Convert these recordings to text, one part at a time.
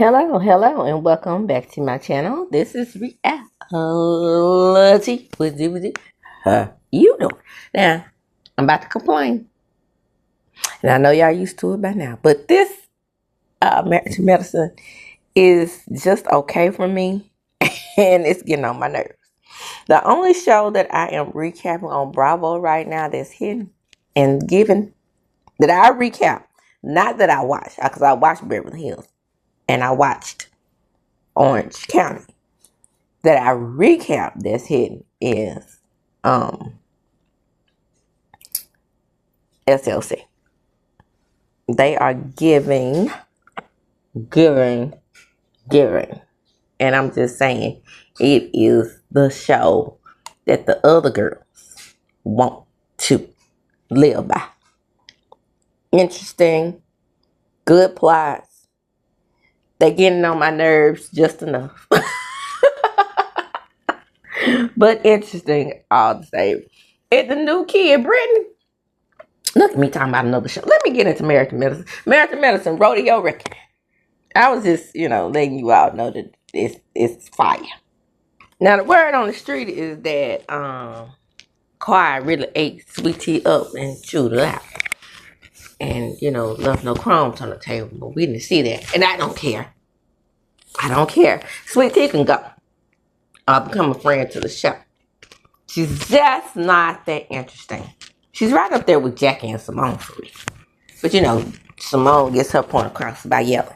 Hello, and welcome back to my channel. This is reality with you know. Now, I'm about to complain, and I know y'all used to it by now, but this marriage medicine is just okay for me, and it's getting on my nerves. The only show that I am recapping on Bravo right now that's hidden and given that I recap, not that I watch, because I watched Beverly Hills and I watched Orange County, that I recap that's hidden is SLC. They are giving. And I'm just saying, it is the show that the other girls want to live by. Interesting, good plots. They getting on my nerves just enough. But interesting all the same. And the new kid, Brittany. Look at me talking about another show. Let me get into American Medicine. American Medicine, Rodeo Ricky. I was just, letting you all know that it's fire. Now, the word on the street is that Quiet really ate Sweet Tea up and chewed it out. And, left no crumbs on the table. But we didn't see that. And I don't care. Sweet Tea can go. I'll become a friend to the show. She's just not that interesting. She's right up there with Jackie and Simone for me. But, Simone gets her point across by yelling.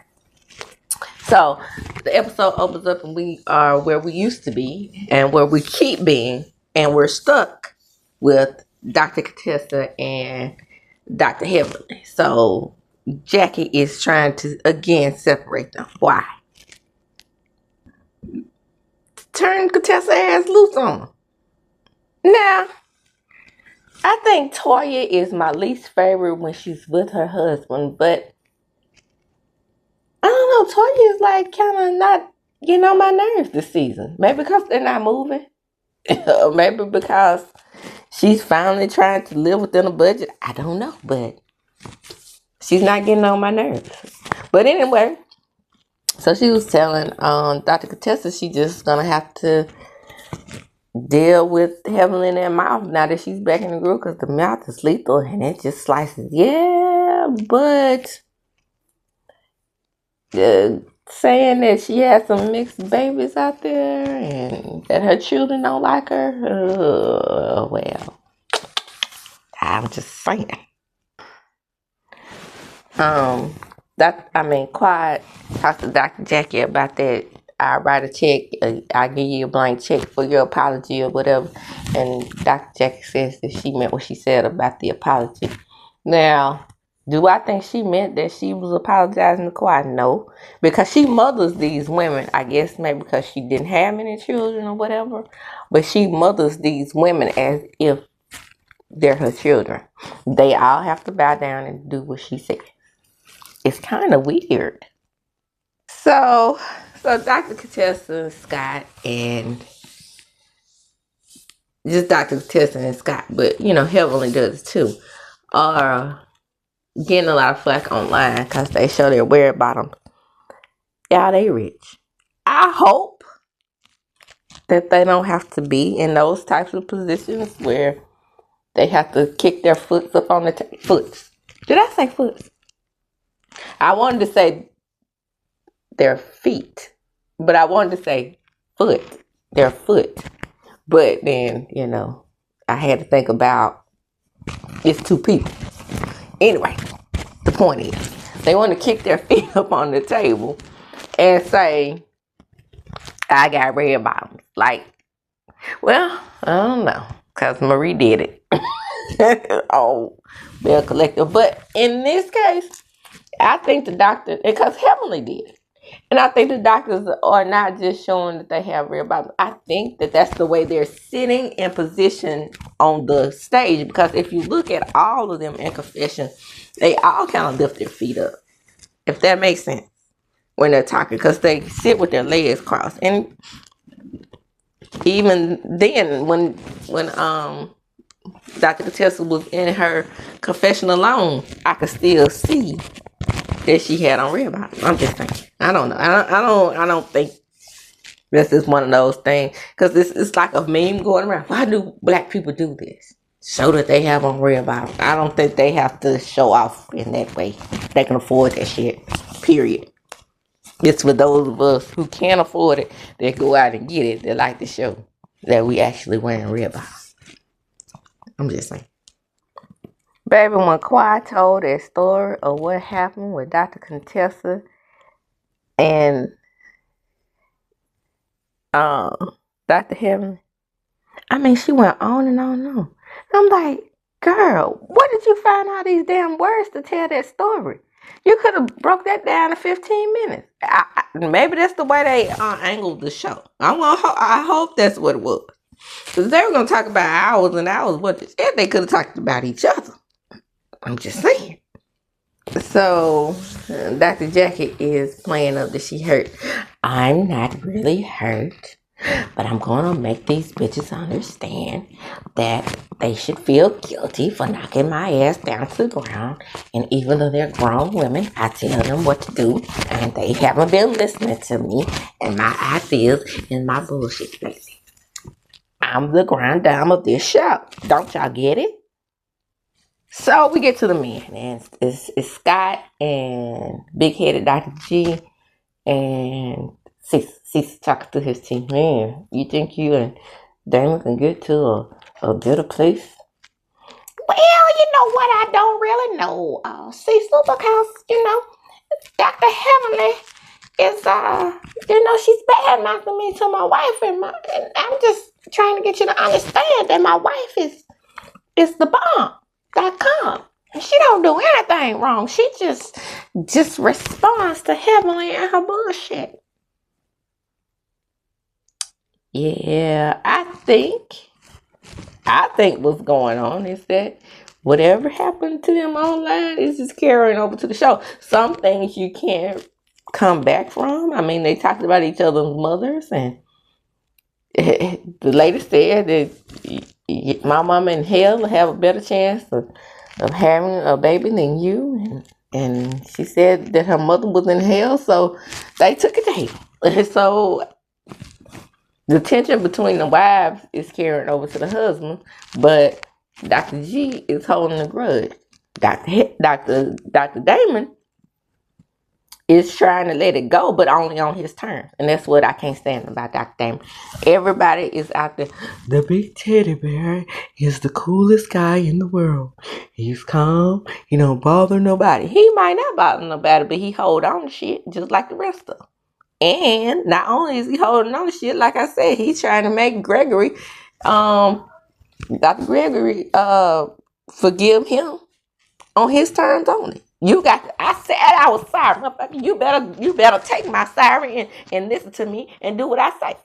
So, the episode opens up and we are where we used to be and where we keep being. And we're stuck with Dr. Contessa and Dr. Heavenly. So, Jackie is trying to, again, separate them. Why? Turn Contessa ass loose on them. Now, I think Toya is my least favorite when she's with her husband, but I don't know, Toya is like kind of not getting on my nerves this season. Maybe because they're not moving. Or maybe because she's finally trying to live within a budget. I don't know, but she's not getting on my nerves. But anyway, so she was telling Dr. Contessa she just gonna have to deal with Heavenly in their mouth now that she's back in the group, because the mouth is lethal and it just slices. Yeah, but saying that she has some mixed babies out there and that her children don't like her, well, I'm just saying. Quiet talked to Dr. Jackie about that. I write a check, I give you a blank check for your apology or whatever. And Dr. Jackie says that she meant what she said about the apology. Now, do I think she meant that she was apologizing to Quiet? No, because she mothers these women. I guess maybe because she didn't have any children or whatever, but she mothers these women as if they're her children. They all have to bow down and do what she said. It's kind of weird. So Dr. Contessa, Scott, and just Dr. Contessa and Scott, but Heavenly does too, are getting a lot of flack online because they show their wear bottoms. Y'all, they rich. I hope that they don't have to be in those types of positions where they have to kick their foots up on the foots. Did I say foots? I wanted to say their feet, but I wanted to say their foot. But then, I had to think about it's two people. Anyway, the point is, they want to kick their feet up on the table and say, I got red bottoms. Like, well, I don't know, because Marie did it. Oh, they're collective. But in this case, I think the doctor, because Heavenly did it. And I think the doctors are not just showing that they have red bottoms. I think that that's the way they're sitting in position on the stage. Because if you look at all of them in confession, they all kind of lift their feet up. If that makes sense when they're talking. Because they sit with their legs crossed. And even then, when Dr. Contessa was in her confession alone, I could still see that she had on Red Bottom. I'm just saying. I don't know. I don't think this is one of those things, because it's like a meme going around. Why do black people do this? Show that they have on Red Bottom. I don't think they have to show off in that way. They can afford that shit. Period. It's for those of us who can't afford it that go out and get it. That like to show that we actually wearing Red Bottom. I'm just saying. Baby, when Quad told that story of what happened with Dr. Contessa and Dr. Heaven, I mean, she went on and on and on. I'm like, girl, what did you find all these damn words to tell that story? You could have broke that down in 15 minutes. Maybe that's the way they angled the show. I hope that's what it was. Because they were going to talk about hours and hours. What they could have talked about each other. I'm just saying. So, Dr. Jackie is playing up that she hurt. I'm not really hurt. But I'm going to make these bitches understand that they should feel guilty for knocking my ass down to the ground. And even though they're grown women, I tell them what to do. And they haven't been listening to me and my ideas and my bullshit lately. I'm the grand dame of this show. Don't y'all get it? So we get to the men. And it's Scott and big-headed Dr. G and Cease talking to his team. Man, you think you and Damon can get to a better place? Well, you know what? I don't really know, Cecil, because, Dr. Heavenly is, she's bad mouthing me to my wife, and I'm just trying to get you to understand that my wife is the bomb.com. And she don't do anything wrong. She just responds to Heavenly and her bullshit. Yeah, I think what's going on is that whatever happened to them online is just carrying over to the show. Some things you can't come back from. I mean, they talked about each other's mothers, and the lady said that my mama in hell will have a better chance of having a baby than you. And she said that her mother was in hell, so they took it to hell. So the tension between the wives is carrying over to the husband, but Dr. G is holding a grudge. Dr. Damon is trying to let it go, but only on his terms. And that's what I can't stand about Dr. Damon. Everybody is out there. The big teddy bear is the coolest guy in the world. He's calm. He don't bother nobody. He might not bother nobody, but he hold on to shit just like the rest of them. And not only is he holding on to shit, like I said, he's trying to make Gregory, Dr. Gregory, forgive him on his terms only. I said I was sorry, motherfucker. You better take my sorry and listen to me and do what I say.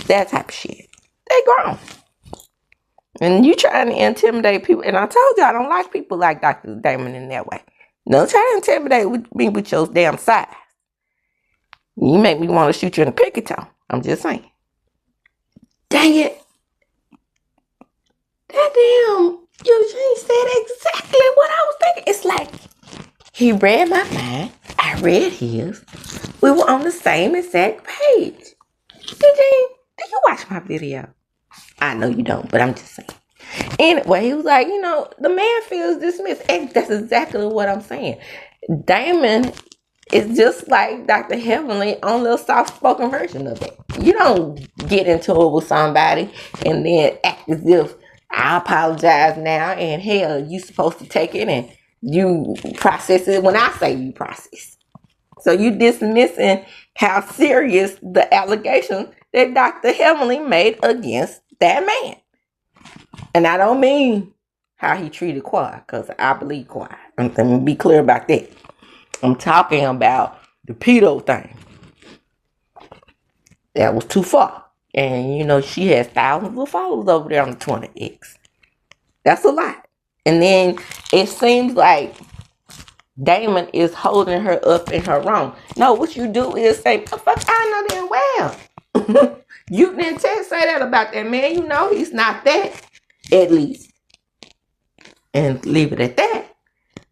That type of shit. They grown. And you trying to intimidate people. And I told you I don't like people like Dr. Damon in that way. Don't try to intimidate me with your damn size. You make me want to shoot you in the pinky toe. I'm just saying. Dang it. That damn Eugene said exactly what I was thinking. It's like he read my mind. I read his. We were on the same exact page. Eugene, do you watch my video? I know you don't, but I'm just saying. Anyway, he was like, the man feels dismissed. And that's exactly what I'm saying. Damon is just like Dr. Heavenly on the soft-spoken version of it. You don't get into it with somebody and then act as if I apologize now, and hell, you supposed to take it and you process it when I say you process. So you dismissing how serious the allegation that Dr. Heavenly made against that man. And I don't mean how he treated Quad, because I believe Quad. Let me be clear about that. I'm talking about the pedo thing. That was too far. And, she has thousands of followers over there on the Twitter X. That's a lot. And then it seems like Damon is holding her up in her wrong. No, what you do is say, fuck, I know damn well. You didn't say that about that man. He's not that, at least. And leave it at that.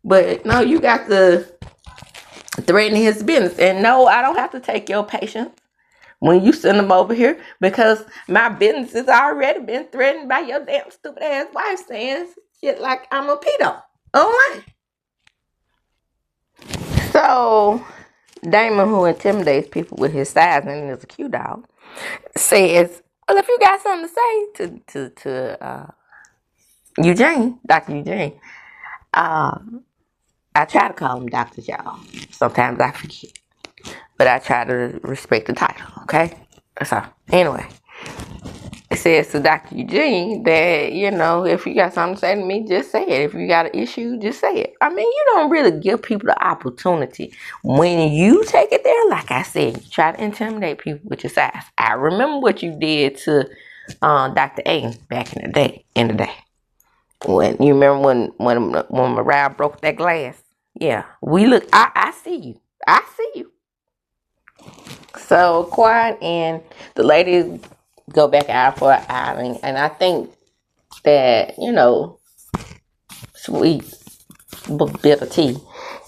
But no, you got to threatening his business. And no, I don't have to take your patients when you send them over here, because my business has already been threatened by your damn stupid ass wife saying shit like I'm a pedo online. So Damon, who intimidates people with his size and is a cute dog, says, well, if you got something to say to Eugene, Dr. Eugene, I try to call him Dr. Y'all. Sometimes I forget. But I try to respect the title, okay? So, anyway. It says to Dr. Eugene that, you know, if you got something to say to me, just say it. If you got an issue, just say it. I mean, you don't really give people the opportunity. When you take it there, like I said, you try to intimidate people with your size. I remember what you did to Dr. A back in the day. When you remember when Mariah broke that glass? Yeah, I see you. I see you. So quiet, and the ladies go back out for an outing, and I think that, you know, sweet bitter tea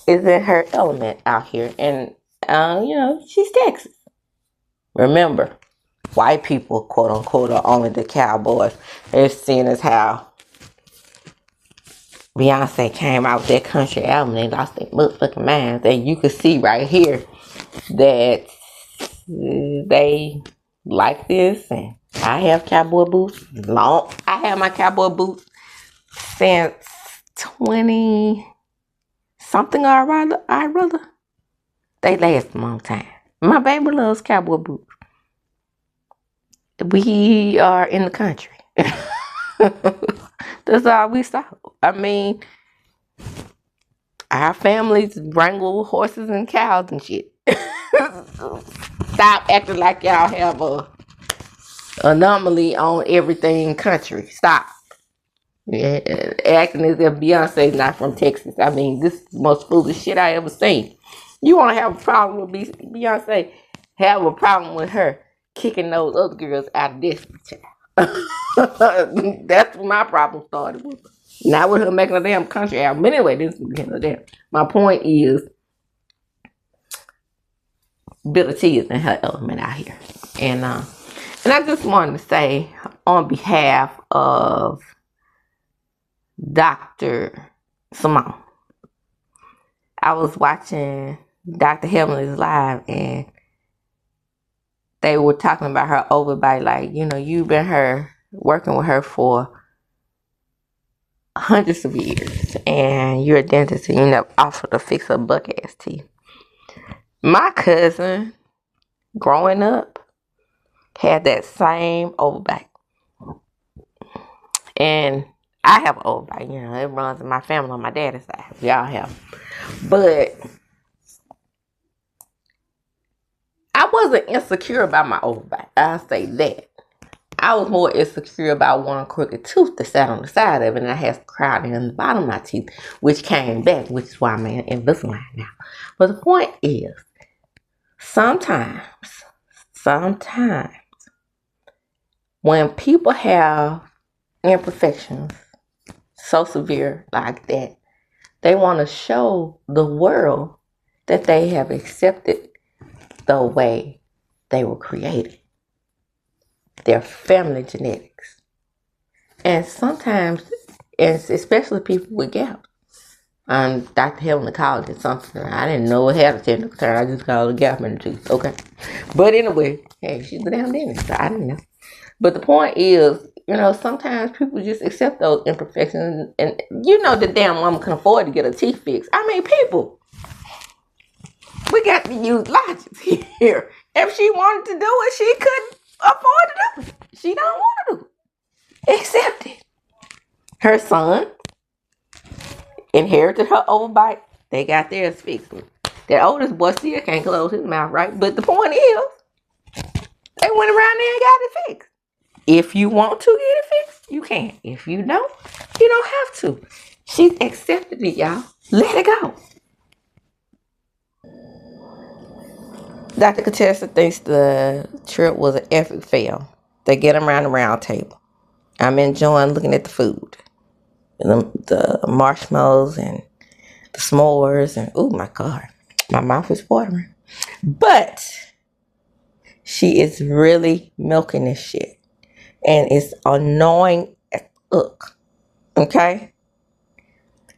is in her element out here, and you know, she's Texas. Remember, white people, quote unquote, are only the cowboys. They're seeing as how Beyonce came out with that country album, they lost their motherfucking minds, and you can see right here that they like this. And I have cowboy boots. I have my cowboy boots since 20 something or rather. They last a long time. My baby loves cowboy boots. We are in the country. That's all we saw. I mean, our families wrangle horses and cows and shit. Stop acting like y'all have a anomaly on everything country. Stop. Yeah, acting as if Beyonce's not from Texas. I mean, this is the most foolish shit I ever seen. You want to have a problem with Beyonce? Have a problem with her kicking those other girls out of this child. That's what my problem started with. Not with her making a damn country album. But anyway, this is the beginning of that. My point is, Billie T is in her element out here. And I just wanted to say, on behalf of Dr. Simone, I was watching Dr. Heavenly's live, and they were talking about her overbite. Like, you know, you've been working with her for hundreds of years, and you're a dentist, and you never offered to fix her buck ass teeth. My cousin, growing up, had that same overbite. And I have an overbite, you know, it runs in my family on my daddy's side. We all have. But I wasn't insecure about my overbite. I'll say that. I was more insecure about one crooked tooth that sat on the side of it, and I had crowding in the bottom of my teeth, which came back, which is why I'm in Invisalign now. But the point is, sometimes, when people have imperfections so severe like that, they want to show the world that they have accepted the way they were created, their family genetics. And sometimes, especially people with gout, Dr. Heavenly called it something. I didn't know it had a technical term. I just called it gap in the tooth. Okay. But anyway, hey, she's a damn dentist, so I didn't know. But the point is, you know, sometimes people just accept those imperfections, and you know the damn woman can afford to get a teeth fixed. I mean, people, we got to use logic here. If she wanted to do it, she couldn't afford to do it. She don't want to do it. Accept it. Her son inherited her overbite. They got theirs fixed. That oldest boy still can't close his mouth right. But the point is, they went around there and got it fixed. If you want to get it fixed, you can. If you don't, you don't have to. She's accepted it, y'all. Let it go. Dr. Contessa thinks the trip was an epic fail. They get them around the round table. I'm enjoying looking at the food. The marshmallows and the s'mores and, oh my God. My mouth is watering. But she is really milking this shit. And it's annoying as fuck. Okay?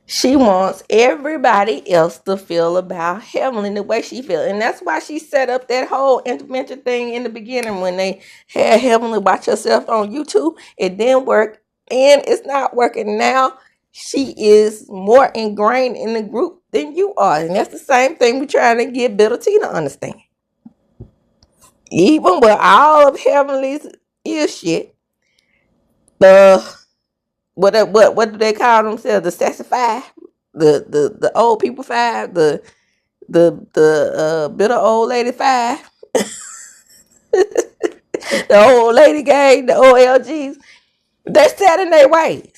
She wants everybody else to feel about Heavenly the way she feels. And that's why she set up that whole intervention thing in the beginning when they had Heavenly watch herself on YouTube. It didn't work. And it's not working now. She is more ingrained in the group than you are. And that's the same thing we're trying to get Bitter T to understand. Even with all of Heavenly's ill shit, what do they call themselves? The sassy five, the old people five, the bitter old lady five, the old lady gang, the OLGs. They're set in their ways.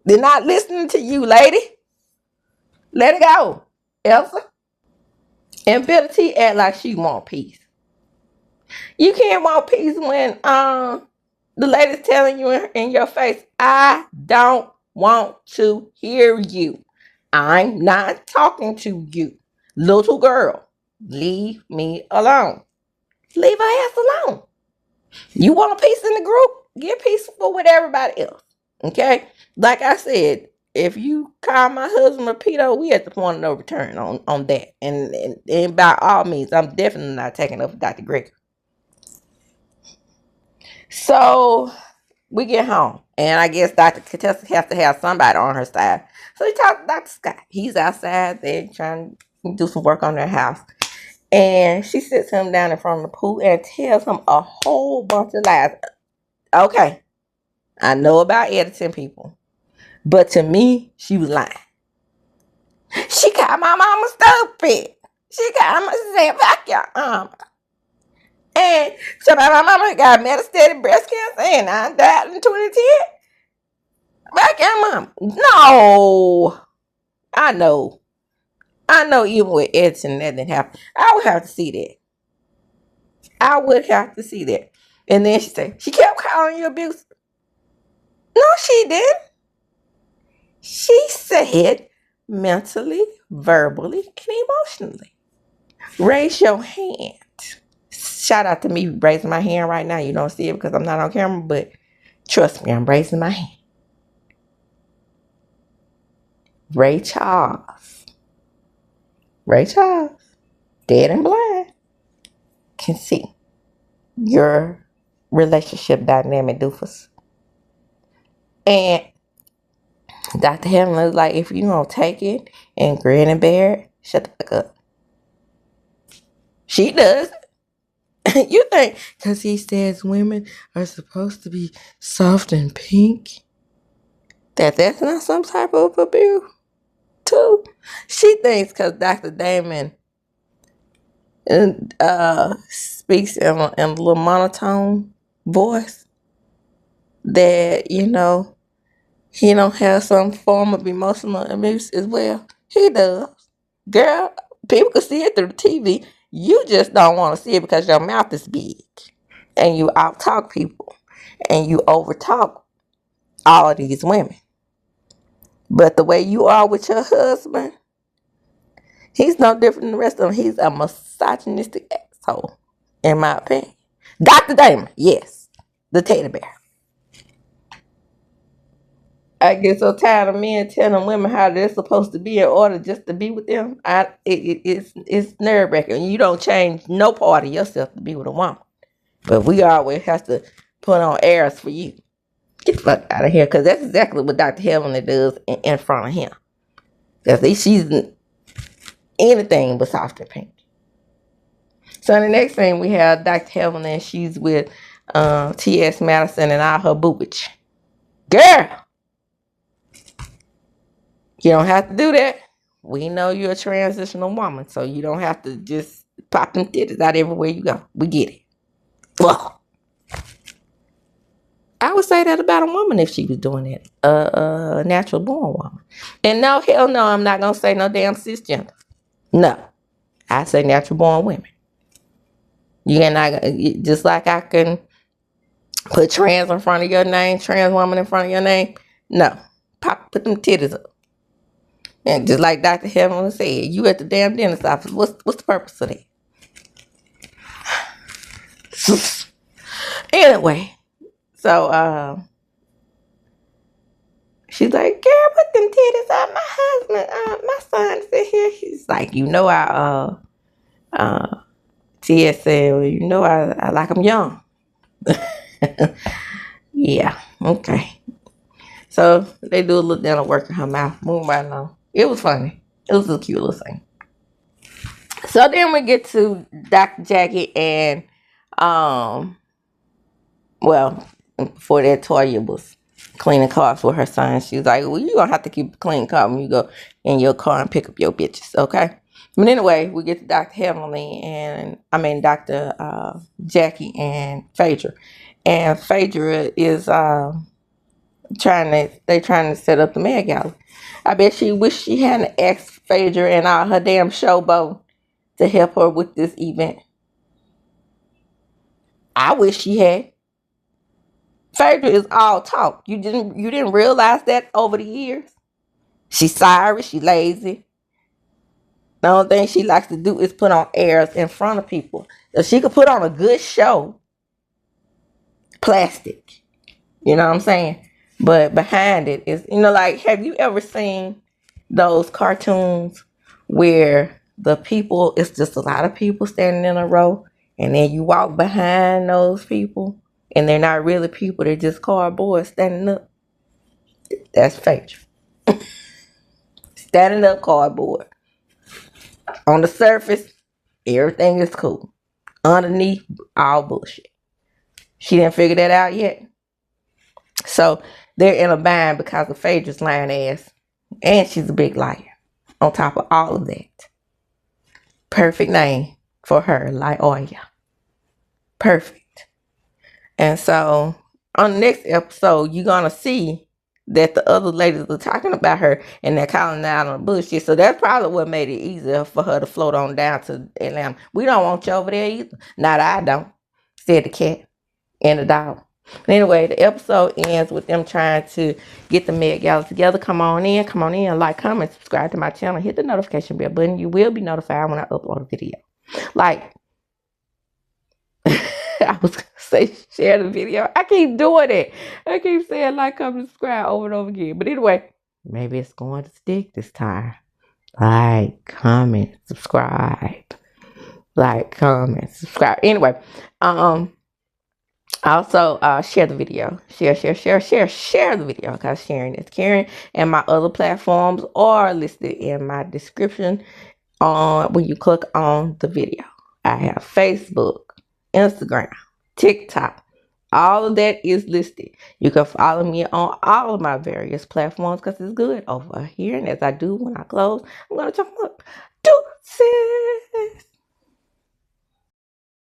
They're not listening to you, lady. Let it go, Elsa. And Bitter T act like she want peace. You can't want peace when the lady's telling you in your face, I don't want to hear you. I'm not talking to you. Little girl, leave me alone. Leave her ass alone. You want peace in the group? Get peaceful with everybody else. Okay? Like I said, if you call my husband a pedo, we at the point of no return on that. And by all means, I'm definitely not taking up with Dr. Gregory. So we get home, and I guess Dr. Katessa has to have somebody on her side. So he talked to Dr. Scott. He's outside there trying to do some work on their house. And she sits him down in front of the pool and tells him a whole bunch of lies. Okay, I know about editing people, but to me, she was lying. She called my mama stupid. She said, fuck your And so my mama got metastatic breast cancer and I died in 2010. Back your mom. No. I know even with editing that didn't happen. I would have to see that. And then she said, she kept calling you abusive. No, she didn't. She said mentally, verbally, and emotionally. Raise your hand. Shout out to me raising my hand right now. You don't see it because I'm not on camera, but trust me, I'm raising my hand. Ray Charles, dead and blind, can see your relationship dynamic, doofus. And Dr. Heavenly was like, if you don't take it and grin and bear it, shut the fuck up. She does. You think, because he says women are supposed to be soft and pink, that's not some type of abuse, too. She thinks because Dr. Damon speaks in a little monotone voice that, he don't have some form of emotional abuse as well. He does. Girl, people can see it through the TV. You just don't want to see it because your mouth is big. And you out-talk people. And you over-talk all of these women. But the way you are with your husband, he's no different than the rest of them. He's a misogynistic asshole, in my opinion. Dr. Damon, yes. The teddy bear. I get so tired of men telling women how they're supposed to be in order just to be with them. It's nerve-wracking. You don't change no part of yourself to be with a woman. But we always have to put on airs for you. Get the fuck out of here, because that's exactly what Dr. Heavenly does in front of him. Because she's anything but soft and pink. So the next thing we have Dr. Heavenly, and she's with T.S. Madison and all her boobage. Girl! You don't have to do that. We know you're a transitional woman, so you don't have to just pop them titties out everywhere you go. We get it. Well, I would say that about a woman if she was doing it. A natural born woman. And no, hell no, I'm not going to say no damn cisgender. No. I say natural born women. You're not, just like I can put trans in front of your name, trans woman in front of your name. No. Put them titties up. And just like Dr. Heaven said, you at the damn dentist office. What's the purpose of that? Anyway, so she's like, girl, put them titties out. My husband, my son is here. She's like, Tia said, well, I like them young. Yeah, okay. So they do a little dental work in her mouth. Moving right along. It was funny. It was a cute little thing. So then we get to Dr. Jackie and before that, Toya was cleaning cars for her son. She was like, well, you're going to have to keep a clean car when you go in your car and pick up your bitches, okay? But anyway, we get to Dr. Heavenly Dr. Jackie and Phaedra. And Phaedra is trying to set up the Met Gala. I bet she wished she hadn't asked Phaedra and all her damn showboat to help her with this event. I wish she had. Phaedra is all talk. You didn't realize that over the years? She's sorry, she lazy. The only thing she likes to do is put on airs in front of people. If she could put on a good show, plastic. You know what I'm saying? But behind it is, like, have you ever seen those cartoons where it's just a lot of people standing in a row, and then you walk behind those people, and they're not really people, they're just cardboard standing up? That's Phaedra. Standing up cardboard. On the surface, everything is cool. Underneath, all bullshit. She didn't figure that out yet. So they're in a bind because of Phaedra's lying ass. And she's a big liar. On top of all of that. Perfect name for her, Lyoya. Perfect. And so on the next episode, you're going to see that the other ladies are talking about her and they're calling out on bullshit. So that's probably what made it easier for her to float on down to Atlanta. We don't want you over there either. Not I don't, said the cat and the dog. Anyway, the episode ends with them trying to get the Met Gala together. Come on in, like, comment, subscribe to my channel, hit the notification bell button. You will be notified when I upload a video. Like, I was gonna say share the video. I keep doing it. I keep saying like, comment, subscribe over and over again. But anyway, maybe it's going to stick this time. Like, comment, subscribe. Like, comment, subscribe. Anyway, also share the video. Share the video, because sharing is caring. And my other platforms are listed in my description when you click on the video. I have Facebook, Instagram, TikTok. All of that is listed. You can follow me on all of my various platforms because it's good over here. And as I do when I close, I'm going to talk about deuces.